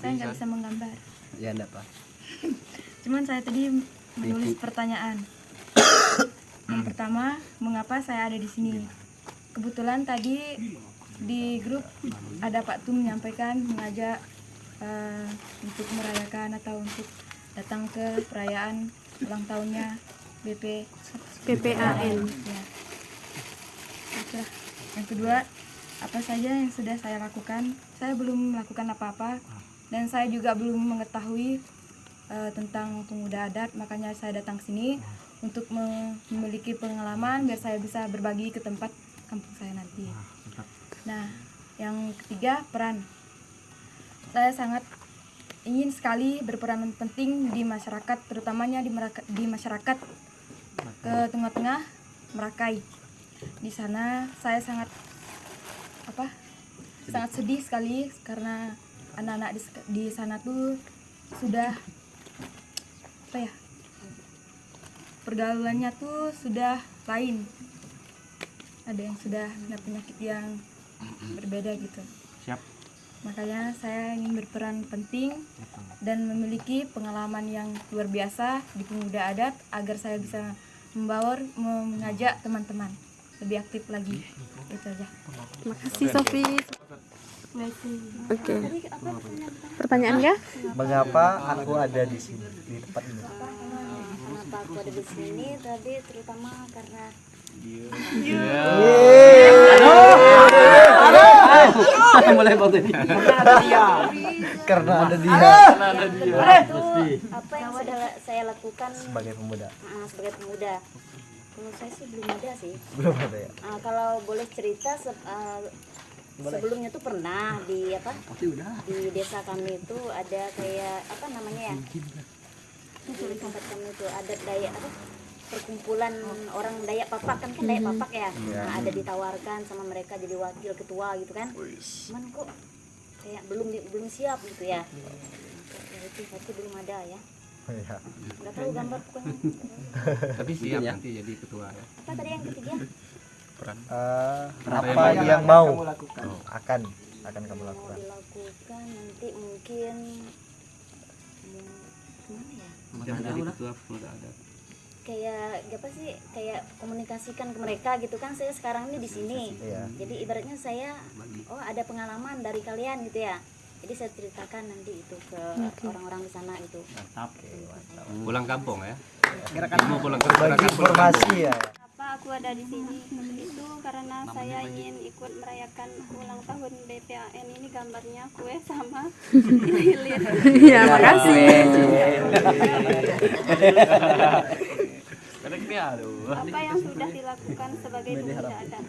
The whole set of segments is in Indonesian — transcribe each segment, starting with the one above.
saya nggak bisa menggambar. Ya enggak Pak. Cuman saya tadi menulis pertanyaan. Yang pertama, mengapa saya ada di sini? Kebetulan tadi di grup ada Pak Tum menyampaikan mengajak untuk merayakan atau untuk datang ke perayaan ulang tahunnya BPAN. Ya. Itulah. Yang kedua, apa saja yang sudah saya lakukan? Saya belum melakukan apa-apa dan saya juga belum mengetahui tentang pemuda adat, makanya saya datang sini untuk memiliki pengalaman biar saya bisa berbagi ke tempat kampung saya nanti. Nah, yang ketiga, peran. Saya sangat ingin sekali berperan penting di masyarakat, terutamanya di masyarakat ke tengah-tengah Merakai. Di sana saya sangat sedih sekali karena anak-anak di sana tuh sudah pergaulannya tuh sudah lain. Ada yang sudah kena penyakit yang berbeda gitu. Siap. Makanya saya ingin berperan penting dan memiliki pengalaman yang luar biasa di pemuda adat agar saya bisa mengajak teman-teman lebih aktif lagi. Itu aja. Terima kasih Sofi. Oke. Pertanyaan ya? Mengapa aku ada di sini di tempat ini? Kenapa aku ada di sini tadi terutama karena Mulai waktu ini. Karena ada dia. itu apa yang sudah saya lakukan Sebagai pemuda. sebagai pemuda. Kalau saya sih belum ada sih. Belum ada ya. Kalau boleh cerita sebelumnya tuh pernah di di desa kami itu ada kayak apa namanya ya? Di tempat kami itu ada perkumpulan orang Dayak Papak kan Dayak Papak ya. Nah, ada ditawarkan sama mereka jadi wakil ketua gitu kan. Cuman kok kayak belum siap gitu ya. Itu belum ada ya. Iya. Nggak tahu gambar pokoknya. Tapi siap nanti jadi ketua ya. Apa tadi yang ketiga? Peran. Apa yang mau akan kamu Mau lakukan? dilakukan nanti mungkin gimana ya? Jangan jadi ketua pemuda adat. Kayak apa sih? Kayak komunikasikan ke mereka gitu kan. Saya sekarang ini di sini. Iya. Jadi ibaratnya saya ada pengalaman dari kalian gitu ya. Jadi saya ceritakan nanti itu ke orang-orang di sana itu. Pulang kampung ya. Kira-kira pulang bagi informasi ya. Kenapa aku ada di sini? Itu karena saya ingin ikut merayakan ulang tahun BPAN ini, gambarnya kue sama lilin. Iya, makasih. Apa yang sudah dilakukan sebagai pemuda adat?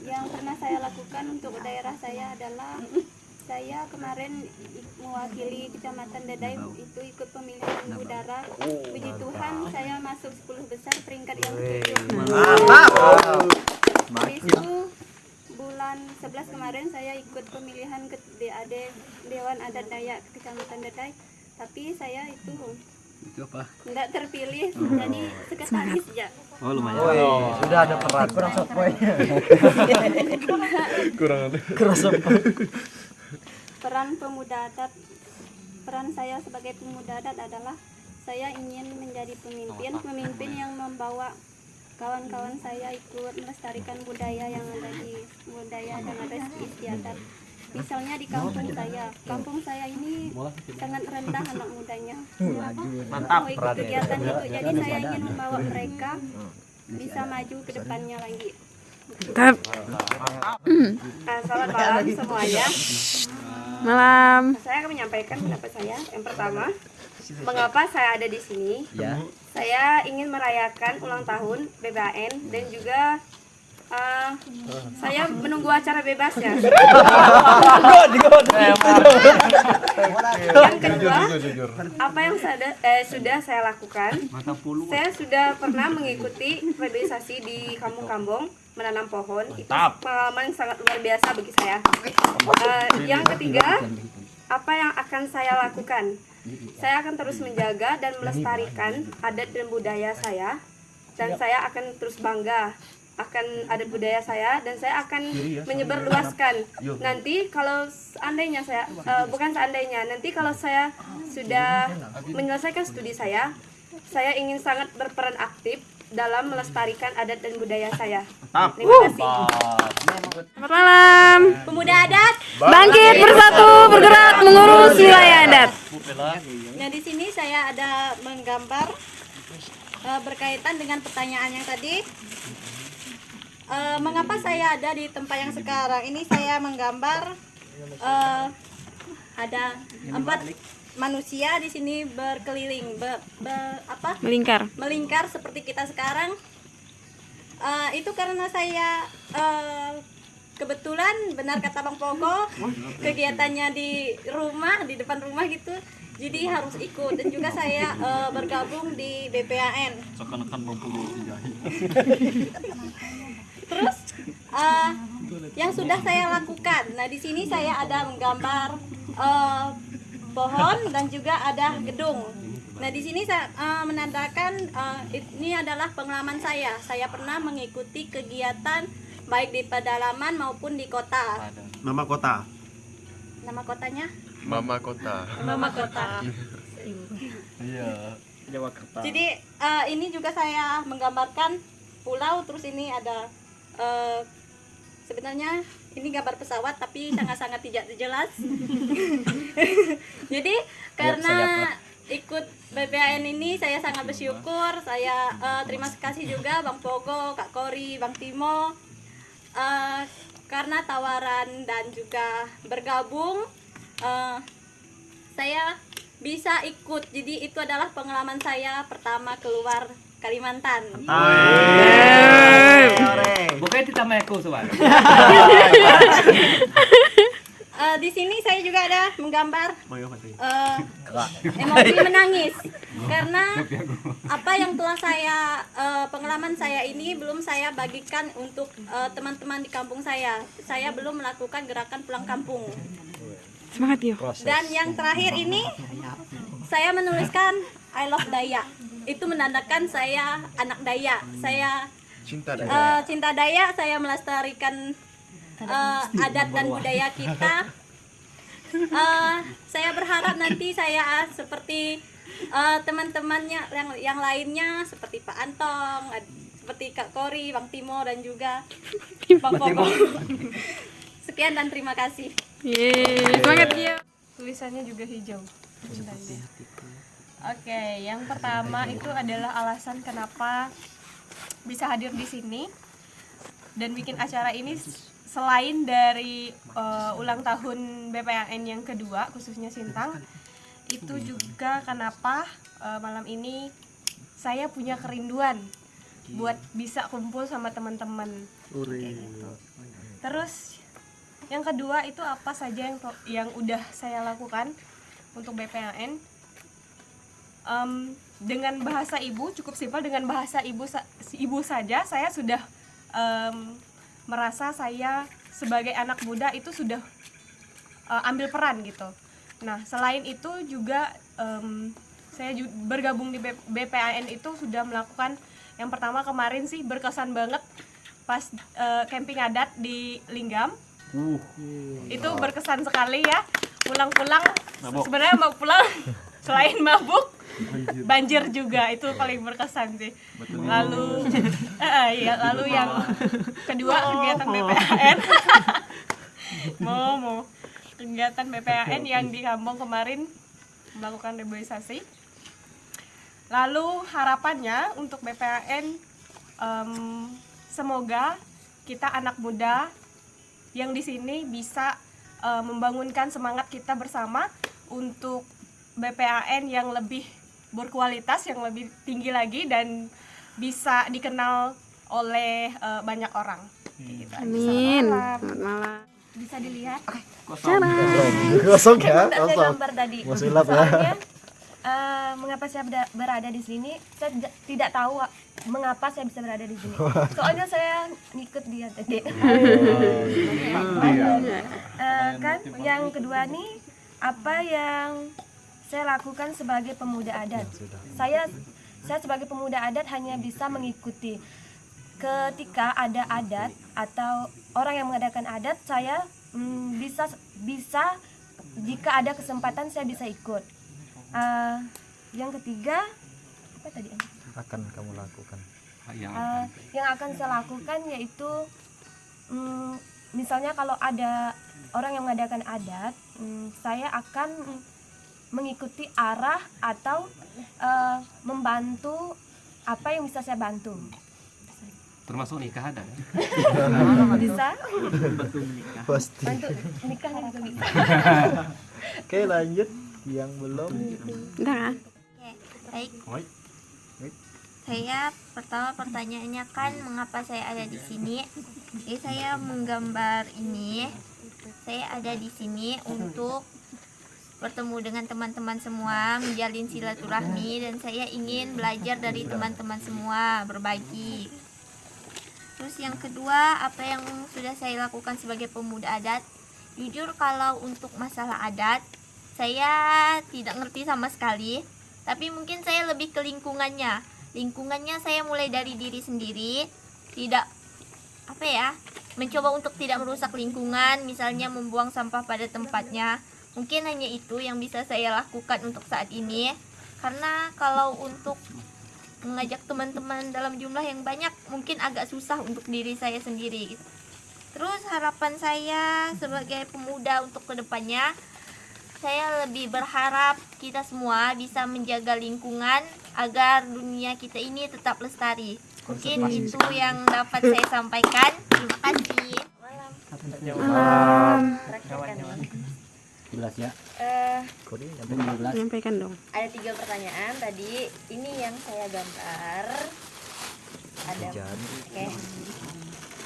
Yang pernah saya lakukan untuk daerah saya adalah saya kemarin mewakili Kecamatan Dadai itu ikut pemilihan udara. Puji Tuhan saya masuk 10 besar peringkat yang ke-7. Habis itu bulan 11 kemarin saya ikut pemilihan ke DAD Dewan Adat Dayak Kecamatan Dadai. Tapi saya itu apa? tidak terpilih jadi sekretaris ya. Oh lumayan. Sudah ada peran. Kurang sopoynya. Kurang sopoy. Peran pemuda adat, peran saya sebagai pemuda adat adalah saya ingin menjadi pemimpin yang membawa kawan-kawan saya ikut melestarikan budaya yang ada di budaya dan adat istiadat. Misalnya di kampung saya ini sangat rendah anak mudanya. Mau ikut kegiatan itu, jadi saya ingin membawa mereka bisa maju ke depannya lagi. Selamat malam semuanya. Malam. Saya akan menyampaikan pendapat saya. Yang pertama, mengapa saya ada di sini? Ya. Saya ingin merayakan ulang tahun BPAN dan juga saya menunggu acara bebas ya. Yang kedua, apa yang sudah saya lakukan? Saya sudah pernah mengikuti rehabilitasi di kampung-kampung menanam pohon. Itu pengalaman yang sangat luar biasa bagi saya. Yang ketiga, apa yang akan saya lakukan? Saya akan terus menjaga dan melestarikan adat dan budaya saya, dan saya akan terus bangga akan adat budaya saya dan saya akan menyebarluaskan. Nanti kalau seandainya nanti kalau saya sudah menyelesaikan studi saya ingin sangat berperan aktif dalam melestarikan adat dan budaya saya. Terima kasih. Selamat malam. Pemuda adat. Bangkit bersatu bergerak mengurus wilayah adat. Nah, di sini saya ada menggambar berkaitan dengan pertanyaan yang tadi. Mengapa saya ada di tempat yang sekarang ini? Saya menggambar ada 4 manusia di sini berkeliling, melingkar seperti kita sekarang. Itu karena saya kebetulan benar kata Bang Pogo, kegiatannya di rumah, di depan rumah gitu. Jadi harus ikut, dan juga saya bergabung di BPAN. Terus yang sudah saya lakukan. Nah, di sini saya ada menggambar pohon dan juga ada gedung. Nah, di sini saya menandakan ini adalah pengalaman saya. Saya pernah mengikuti kegiatan baik di pedalaman maupun di kota. Nama kota? Nama kotanya? Mama Kota. Mama Kota. Iya. Jawakarta. Jadi ini juga saya menggambarkan pulau. Terus ini ada sebenarnya ini gambar pesawat tapi sangat-sangat tidak jelas. Jadi karena ikut BPAN ini saya sangat bersyukur. Saya terima kasih juga Bang Pogo, Kak Kori, Bang Timo, karena tawaran dan juga bergabung saya bisa ikut. Jadi itu adalah pengalaman saya pertama keluar Kalimantan. Bukannya ditambah aku sobat. Di sini saya juga ada menggambar emosi menangis karena apa yang telah saya pengalaman saya ini belum saya bagikan untuk teman-teman di kampung saya. Saya belum melakukan gerakan pulang kampung. Semangat yuk. Dan yang terakhir ini saya menuliskan I love Dayak. Itu menandakan saya anak Dayak. Saya cinta Dayak. Saya melestarikan adat dan budaya kita. Saya berharap nanti saya seperti teman-temannya yang lainnya, seperti Pak Antong, seperti Kak Kori, Bang Timo, dan juga Bang Pogo. Sekian dan terima kasih. Yeay, semangat yuk. Tulisannya juga hijau. Oke, yang pertama itu adalah alasan kenapa bisa hadir di sini dan bikin acara ini. Selain dari ulang tahun BPAN yang kedua, khususnya Sintang, itu juga kenapa malam ini saya punya kerinduan buat bisa kumpul sama teman-teman. Gitu. Terus yang kedua itu apa saja yang udah saya lakukan untuk BPAN. Dengan bahasa ibu, cukup simpel, dengan bahasa ibu saja saya sudah merasa saya sebagai anak muda itu sudah ambil peran gitu. Nah, selain itu juga saya bergabung di BPAN itu sudah melakukan yang pertama kemarin sih berkesan banget pas camping adat di Linggam. Itu berkesan sekali ya. Pulang-pulang sebenarnya mau pulang selain mabuk banjir juga, itu paling berkesan sih. Lalu lalu yang kedua kegiatan BPAN mau kegiatan BPAN yang di Kambong kemarin melakukan reboisasi. Lalu harapannya untuk BPAN semoga kita anak muda yang di sini bisa membangunkan semangat kita bersama untuk BPAN yang lebih berkualitas, yang lebih tinggi lagi dan bisa dikenal oleh banyak orang. Gitu. Amin. Selamat malam. Bisa dilihat. Kosong ya, Saya kosong. gambar tadi. Masih lap ya. Soalnya mengapa saya berada di sini? Saya tidak tahu mengapa saya bisa berada di sini. Soalnya saya ngikut dia tadi. Kan yang kedua nih, apa yang saya lakukan sebagai pemuda adat. Saya sebagai pemuda adat hanya bisa mengikuti. ketika ada adat atau orang yang mengadakan adat, saya bisa jika ada kesempatan saya bisa ikut. Yang ketiga apa tadi? Akan kamu lakukan. Yang akan saya lakukan yaitu misalnya kalau ada orang yang mengadakan adat, saya akan mengikuti arah atau membantu apa yang bisa saya bantu. Termasuk nikah ada. Bisa Pasti. bantu nikahnya juga bisa. Oke, lanjut yang belum. Udah. Baik. Baik. Saya pertama pertanyaannya kan mengapa saya ada di sini. Jadi saya menggambar ini. Saya ada di sini untuk bertemu dengan teman-teman semua, menjalin silaturahmi, dan saya ingin belajar dari teman-teman semua, berbagi. Terus yang kedua, apa yang sudah saya lakukan sebagai pemuda adat? Jujur kalau untuk masalah adat, saya tidak ngerti sama sekali. Tapi mungkin saya lebih ke lingkungannya. Lingkungannya saya mulai dari diri sendiri, tidak mencoba untuk tidak merusak lingkungan, misalnya membuang sampah pada tempatnya. Mungkin hanya itu yang bisa saya lakukan untuk saat ini. Karena kalau untuk mengajak teman-teman dalam jumlah yang banyak mungkin agak susah untuk diri saya sendiri. Terus harapan saya sebagai pemuda untuk kedepannya, saya lebih berharap kita semua bisa menjaga lingkungan agar dunia kita ini tetap lestari. Mungkin itu yang dapat saya sampaikan. Terima kasih. Jelas ya. Menyampaikan dong. Ada 3 pertanyaan tadi. Ini yang saya gambar. Ada. Oke.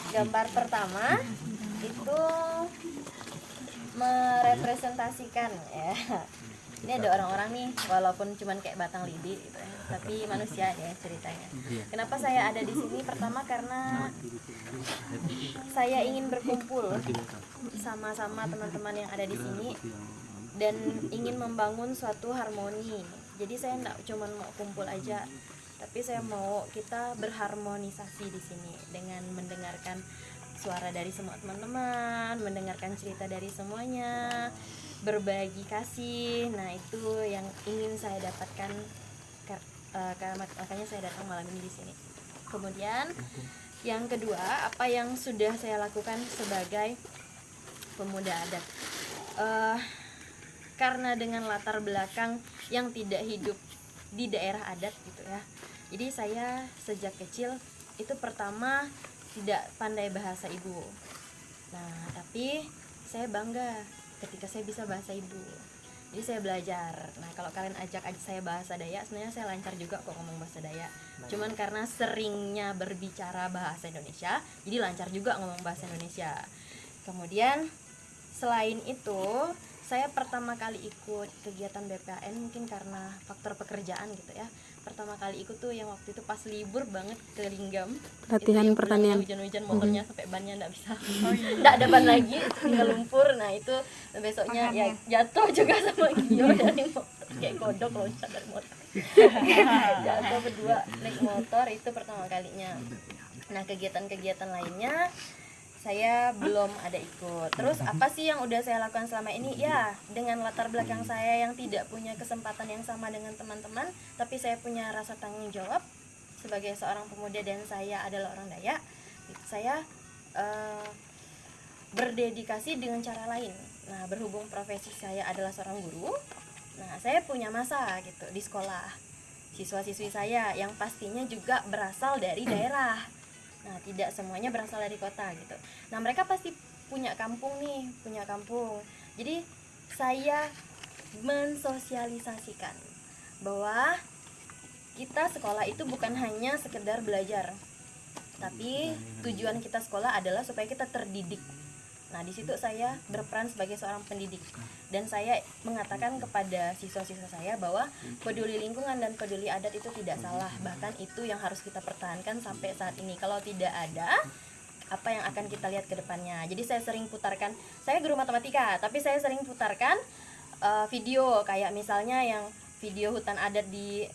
Gambar pertama itu merepresentasikan ya. Ini ada orang-orang nih, walaupun cuman kayak batang lidi gitu ya, tapi manusia ya ceritanya. Kenapa saya ada di sini? Pertama karena saya ingin berkumpul sama-sama teman-teman yang ada di sini dan ingin membangun suatu harmoni. Jadi saya enggak cuman mau kumpul aja, tapi saya mau kita berharmonisasi di sini dengan mendengarkan suara dari semua teman-teman, mendengarkan cerita dari semuanya, berbagi kasih. Nah, itu yang ingin saya dapatkan, makanya saya datang malam ini di sini. Kemudian yang kedua, apa yang sudah saya lakukan sebagai pemuda adat? Karena dengan latar belakang yang tidak hidup di daerah adat gitu ya. Jadi saya sejak kecil itu pertama tidak pandai bahasa ibu. Nah, tapi saya bangga ketika saya bisa bahasa ibu. Jadi saya belajar. Nah, kalau kalian ajak saya bahasa Dayak, sebenarnya saya lancar juga kok ngomong bahasa Dayak. Cuman karena seringnya berbicara bahasa Indonesia, jadi lancar juga ngomong bahasa Indonesia. Kemudian selain itu, saya pertama kali ikut kegiatan BPAN mungkin karena faktor pekerjaan gitu ya. Pertama kali ikut tuh yang waktu itu pas libur banget ke Linggam. Latihan pertanian. Hujan-hujan motornya sampai bannya enggak bisa. Enggak ada ban lagi, tinggal lumpur. Nah, itu besoknya ya jatuh juga sama Gio dari motor kayak kodok loncat dari motor. Jatuh berdua naik motor, itu pertama kalinya. Nah, kegiatan-kegiatan lainnya saya belum ada ikut. Terus apa sih yang udah saya lakukan selama ini? Ya, dengan latar belakang saya yang tidak punya kesempatan yang sama dengan teman-teman, tapi saya punya rasa tanggung jawab sebagai seorang pemuda dan saya adalah orang Dayak. Saya berdedikasi dengan cara lain. Nah, berhubung profesi saya adalah seorang guru, nah saya punya masa gitu di sekolah. Siswa-siswi saya yang pastinya juga berasal dari daerah. Nah, tidak semuanya berasal dari kota gitu. Nah, mereka pasti punya kampung nih, punya kampung. Jadi, saya mensosialisasikan bahwa kita sekolah itu bukan hanya sekedar belajar. Tapi tujuan kita sekolah adalah supaya kita terdidik. Nah, di situ saya berperan sebagai seorang pendidik. Dan saya mengatakan kepada siswa-siswa saya bahwa peduli lingkungan dan peduli adat itu tidak salah. Bahkan itu yang harus kita pertahankan sampai saat ini. Kalau tidak ada, apa yang akan kita lihat ke depannya. Jadi saya sering putarkan, saya guru matematika, tapi saya sering putarkan video kayak misalnya yang video hutan adat di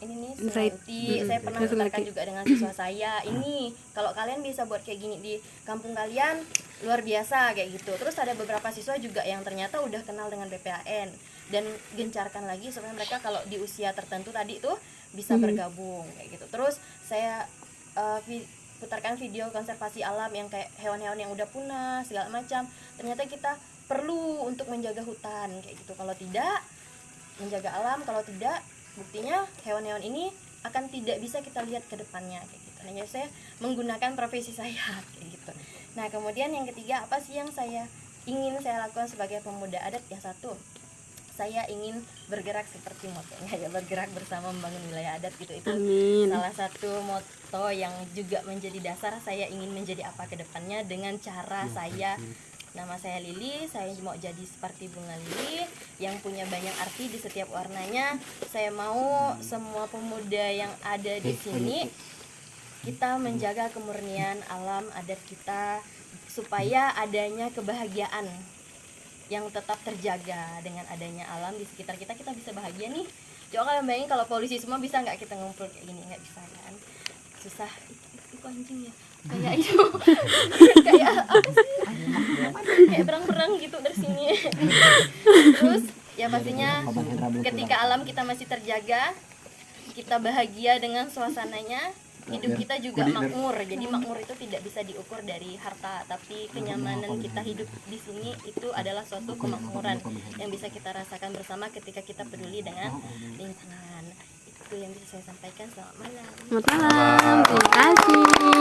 ini nih Insight. Sunanti, saya pernah Terus mendengarkan lagi. juga dengan siswa saya. Ini kalau kalian bisa buat kayak gini di kampung kalian luar biasa kayak gitu. Terus ada beberapa siswa juga yang ternyata udah kenal dengan BPAN dan gencarkan lagi supaya mereka kalau di usia tertentu tadi tuh bisa bergabung kayak gitu. Terus saya putarkan video konservasi alam yang kayak hewan-hewan yang udah punah segala macam. Ternyata kita perlu untuk menjaga hutan kayak gitu. Kalau tidak menjaga alam, kalau tidak buktinya hewan-hewan ini akan tidak bisa kita lihat ke depannya kayak gitu. Nah, jadi saya menggunakan profesi saya kayak gitu. Nah, kemudian yang ketiga, apa sih yang ingin saya lakukan sebagai pemuda adat? Yang satu, saya ingin bergerak seperti motonya ya, bergerak bersama membangun wilayah adat gitu. Itu Amin. salah satu moto yang juga menjadi dasar saya ingin menjadi apa ke depannya dengan cara saya. Nama saya Lili, saya mau jadi seperti bunga lili yang punya banyak arti di setiap warnanya. Saya mau semua pemuda yang ada di sini kita menjaga kemurnian alam adat kita supaya adanya kebahagiaan yang tetap terjaga. Dengan adanya alam di sekitar kita, kita bisa bahagia nih. Coba kalian bayangin kalau polisi semua bisa nggak kita ngumpul kayak gini, nggak bisa kan? Susah. Itu anjing ya. Kayak itu kayak apa sih, kayak berang-berang gitu dari sini. Terus ya pastinya ketika alam kita masih terjaga, kita bahagia dengan suasananya, hidup kita juga makmur. Jadi makmur itu tidak bisa diukur dari harta, tapi kenyamanan kita hidup di sini itu adalah suatu kemakmuran yang bisa kita rasakan bersama ketika kita peduli dengan lingkungan. Itu yang bisa saya sampaikan. Selamat malam. Selamat malam. Terima kasih.